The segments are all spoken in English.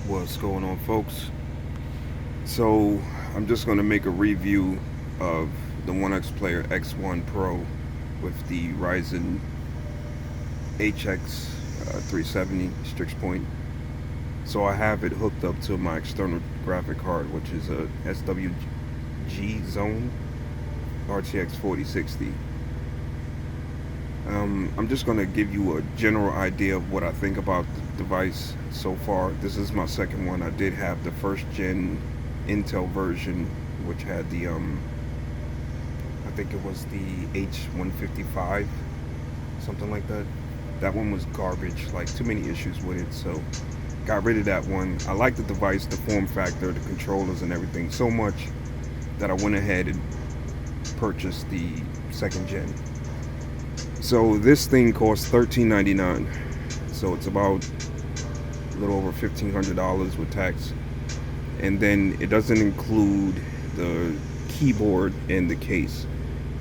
What's going on, folks? So I'm just going to make a review of the Onexplayer X1 Pro with the Ryzen HX370 Strix Point. So I have it hooked up to my external graphic card, which is a SWG Zone RTX 4060. I'm just going to give you a general idea of what I think about the device so far. This is my second one. I did have the first gen Intel version, which had the I think it was the H155, something like that. That one was garbage, like too many issues with it, so got rid of that one. I like the device, the form factor, the controllers and everything so much that I went ahead and purchased the second gen. So this thing costs $13.99, so it's about a little over $1,500 with tax, and then it doesn't include the keyboard and the case.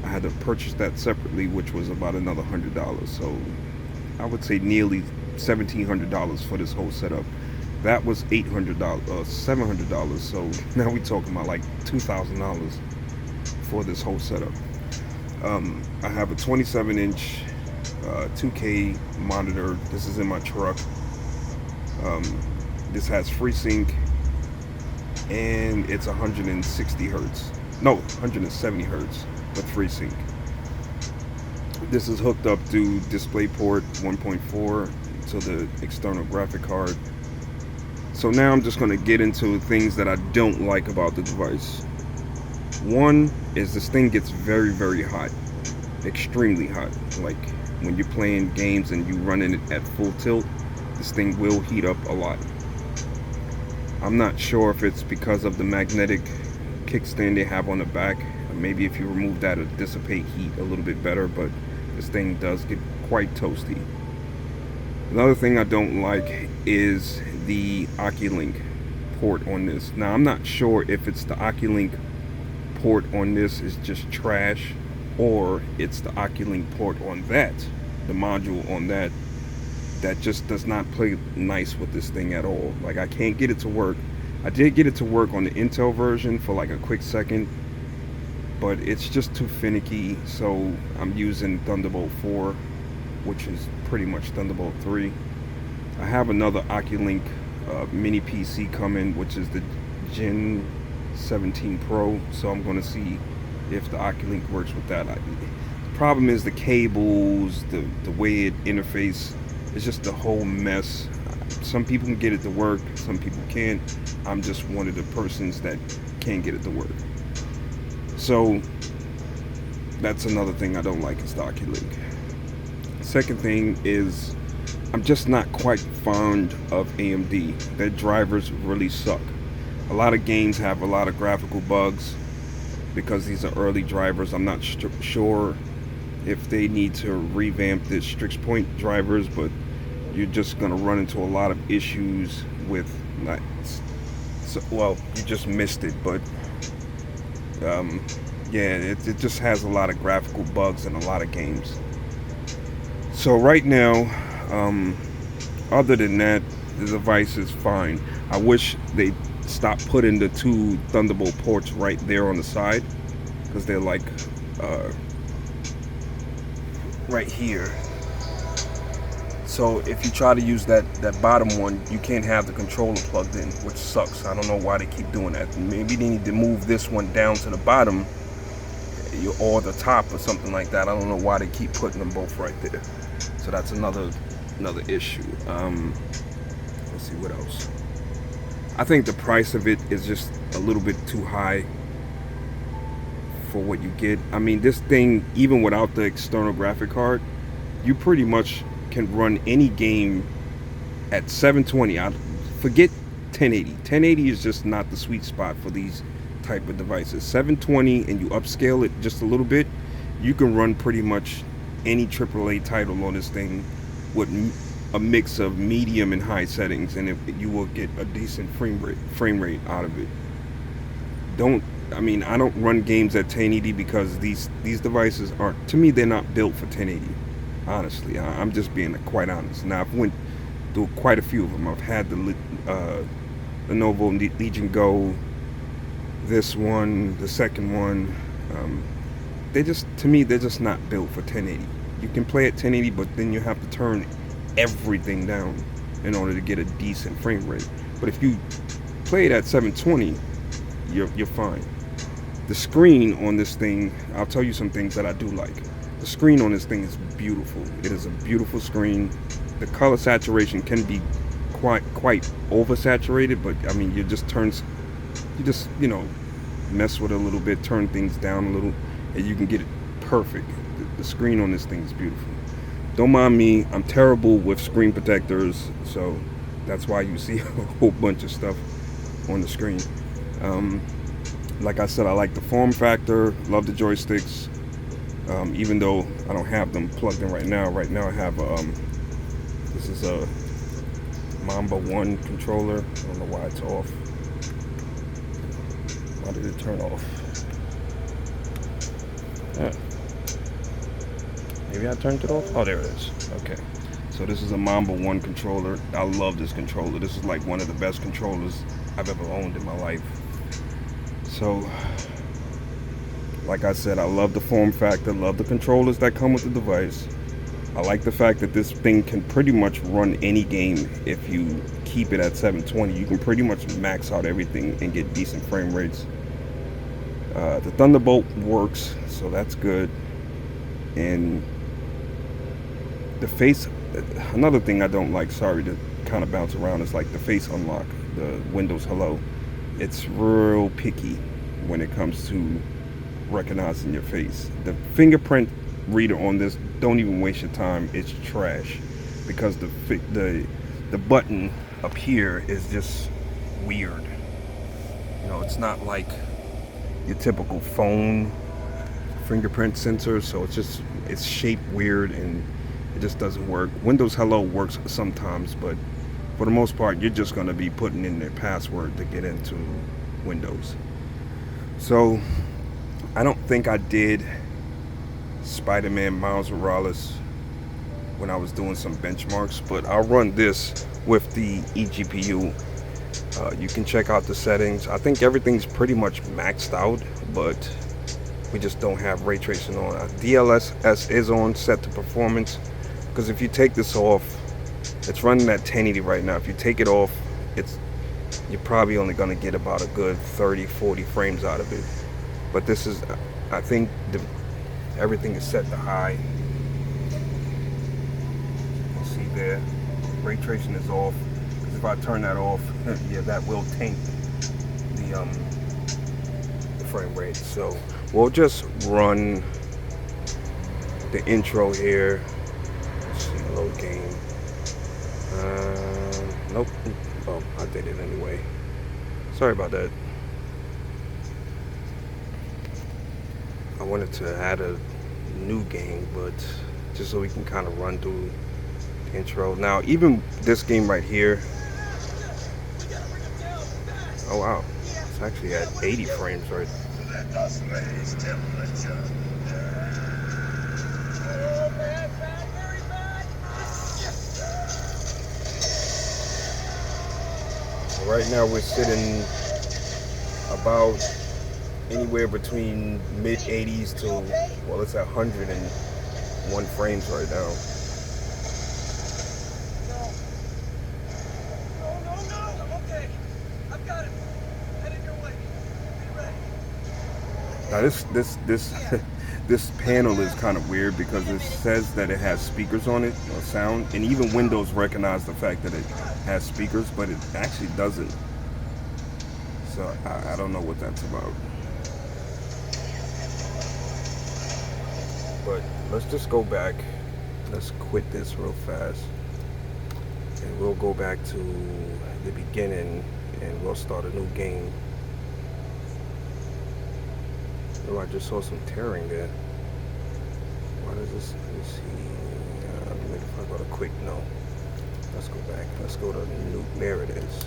I had to purchase that separately, which was about another $100, so I would say nearly $1,700 for this whole setup. That was $800, $700, so now we're talking about like $2,000 for this whole setup. I have a 27-inch 2K monitor. This is in my truck. This has FreeSync, and it's 160 hertz. No, 170 hertz with FreeSync. This is hooked up to DisplayPort 1.4 to the external graphic card. So now I'm just going to get into things that I don't like about the device. One is this thing gets very, very hot, extremely hot. Like when you're playing games and you running it at full tilt, this thing will heat up a lot. I'm not sure if it's because of the magnetic kickstand they have on the back. Maybe if you remove that, it'll dissipate heat a little bit better, but this thing does get quite toasty. Another thing I don't like is the Oculink port on this. Now I'm not sure if it's the Oculink port on this is just trash, or it's the Oculink port on that, the module on that just does not play nice with this thing at all. Like, I can't get it to work. I did get it to work on the Intel version for like a quick second, but it's just too finicky, so I'm using Thunderbolt 4, which is pretty much Thunderbolt 3. I have another Oculink mini PC coming, which is the Gen 17 Pro, so I'm going to see if the Oculink works with that. The problem is the cables, the way it interfaces. It's just a whole mess. Some people can get it to work, some people can't. I'm just one of the persons that can't get it to work. So that's another thing I don't like is the Oculink. Second thing is I'm just not quite fond of AMD. Their drivers really suck. A lot of games have a lot of graphical bugs because these are early drivers. I'm not sure if they need to revamp the Strix Point drivers, but you're just going to run into a lot of issues with well, you just missed it, but yeah, it just has a lot of graphical bugs in a lot of games. So right now, other than that, the device is fine. I wish they stopped putting the two Thunderbolt ports right there on the side, because they're like right here. So if you try to use that bottom one, you can't have the controller plugged in, which sucks. I don't know why they keep doing that. Maybe they need to move this one down to the bottom or the top or something like that. I don't know why they keep putting them both right there. So that's another issue. Let's see what else. I think the price of it is just a little bit too high for what you get. I mean, this thing, even without the external graphic card, you pretty much can run any game at 720. I forget 1080. 1080 is just not the sweet spot for these type of devices. 720 and you upscale it just a little bit, you can run pretty much any AAA title on this thing with a mix of medium and high settings, and you will get a decent frame rate out of it. I don't run games at 1080 because these devices aren't, to me, they're not built for 1080. Honestly, I'm just being quite honest. Now, I've went through quite a few of them. I've had the Lenovo Legion Go, this one, the second one, they just, to me, they're just not built for 1080. You can play at 1080, but then you have to turn everything down in order to get a decent frame rate. But if you play it at 720, you're fine. The screen on this thing, I'll tell you some things that I do like. The screen on this thing is beautiful. It is a beautiful screen. The color saturation can be quite oversaturated, but I mean, you just, you know, mess with it a little bit, turn things down a little, and you can get it perfect. The screen on this thing is beautiful. Don't mind me, I'm terrible with screen protectors, so that's why you see a whole bunch of stuff on the screen. Like I said, I like the form factor, love the joysticks, even though I don't have them plugged in right now. Right now I have, this is a Mamba 1 controller. I don't know why it's off. Why did it turn off? Yeah. Maybe I turned it off? Oh, there it is. Okay. So this is a Mamba 1 controller. I love this controller. This is like one of the best controllers I've ever owned in my life. So, like I said, I love the form factor, love the controllers that come with the device. I like the fact that this thing can pretty much run any game if you keep it at 720. You can pretty much max out everything and get decent frame rates. The Thunderbolt works, so that's good. And the face, another thing I don't like, sorry to kind of bounce around, is like the face unlock, the Windows Hello. It's real picky when it comes to recognizing your face. The fingerprint reader on this, don't even waste your time, it's trash, because the button up here is just weird. You know, it's not like your typical phone fingerprint sensor, so it's shaped weird and it just doesn't work. Windows Hello works sometimes, but for the most part, you're just going to be putting in their password to get into Windows. So, I don't think I did Spider-Man Miles Morales when I was doing some benchmarks, but I'll run this with the eGPU. You can check out the settings. I think everything's pretty much maxed out, but we just don't have ray tracing on. DLSS is on, set to performance, because if you take this off, it's running at 1080 right now. If you take it off, you're probably only going to get about a good 30-40 frames out of it. But this is, I think everything is set to high. You can see there, ray tracing is off. Because if I turn that off, yeah, that will taint the frame rate. So we'll just run the intro here. Let's see, load game. Nope. Oh, I did it anyway. Sorry about that. I wanted to add a new game, but just so we can kind of run through the intro. Now, even this game right here. Oh wow, it's actually at 80 frames right. Right now we're sitting about anywhere between mid 80s to, well, it's at 101 frames right now. No, okay. I've got it. Heading your way. Be ready. Now this panel is kind of weird because it says that it has speakers on it, or sound, and even Windows recognize the fact that it has speakers, but it actually doesn't. So I don't know what that's about. But let's just go back. Let's quit this real fast. And we'll go back to the beginning and we'll start a new game. Oh, I just saw some tearing there. What is this? Let me see. Maybe if I go to quick, no. Let's go back. Let's go to new. There it is.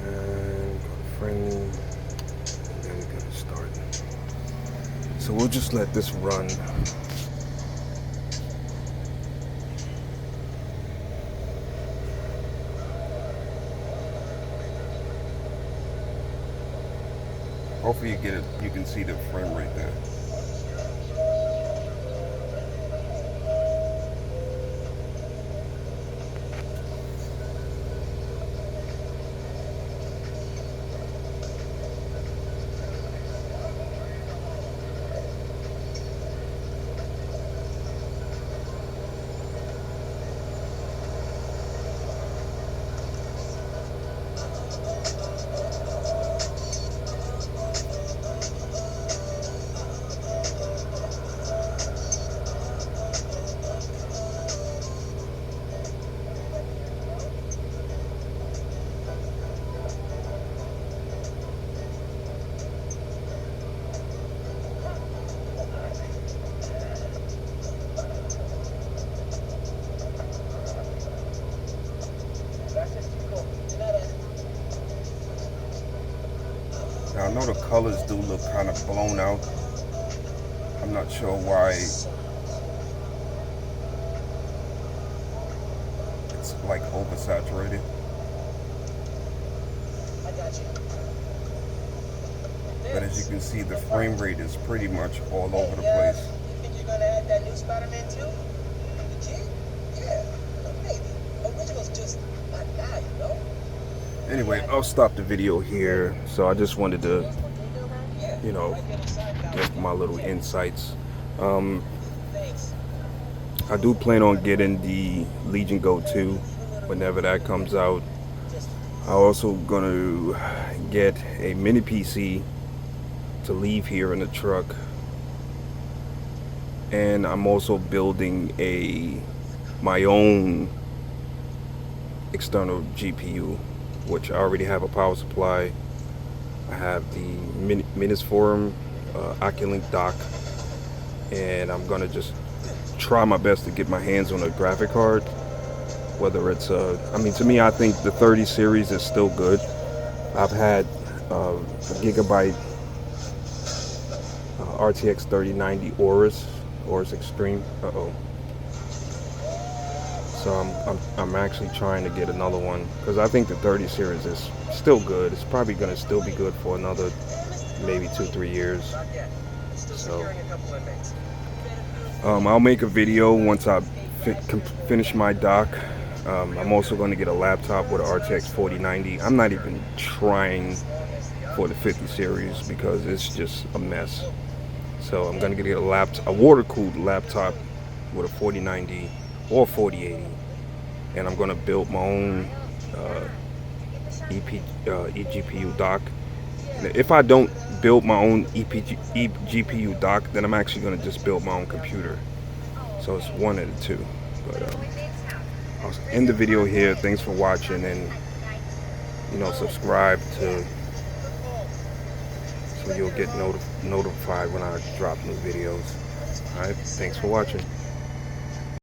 And go to friend. And then we're gonna start. So we'll just let this run. Hopefully you get it. You can see the frame right there. Now I know the colors do look kind of blown out. I'm not sure why it's like oversaturated. But as you can see, the frame rate is pretty much all over the place. You think you're gonna add that new Spider-Man too? The kid? Yeah, maybe. Original's just not now, you know? Anyway, I'll stop the video here. So I just wanted to, you know, give my little insights. I do plan on getting the Legion Go 2 whenever that comes out. I'm also gonna get a mini PC to leave here in the truck, and I'm also building my own external GPU, which I already have a power supply. I have the Minis Forum Oculink dock, and I'm gonna just try my best to get my hands on a graphic card. Whether it's I mean, to me, I think the 30 series is still good. I've had a Gigabyte RTX 3090 Aorus Extreme. So I'm actually trying to get another one because I think the 30 series is still good. It's probably going to still be good for another maybe 2-3 years. So I'll make a video once I finish my dock. I'm also going to get a laptop with an RTX 4090. I'm not even trying for the 50 series because it's just a mess. So I'm going to get a water-cooled laptop with a 4090 or 4080, and I'm going to build my own eGPU dock. And if I don't build my own eGPU dock, then I'm actually going to just build my own computer. So it's one of the two. But I'll end the video here. Thanks for watching, and subscribe so you'll get notified when I drop new videos. Alright, thanks for watching.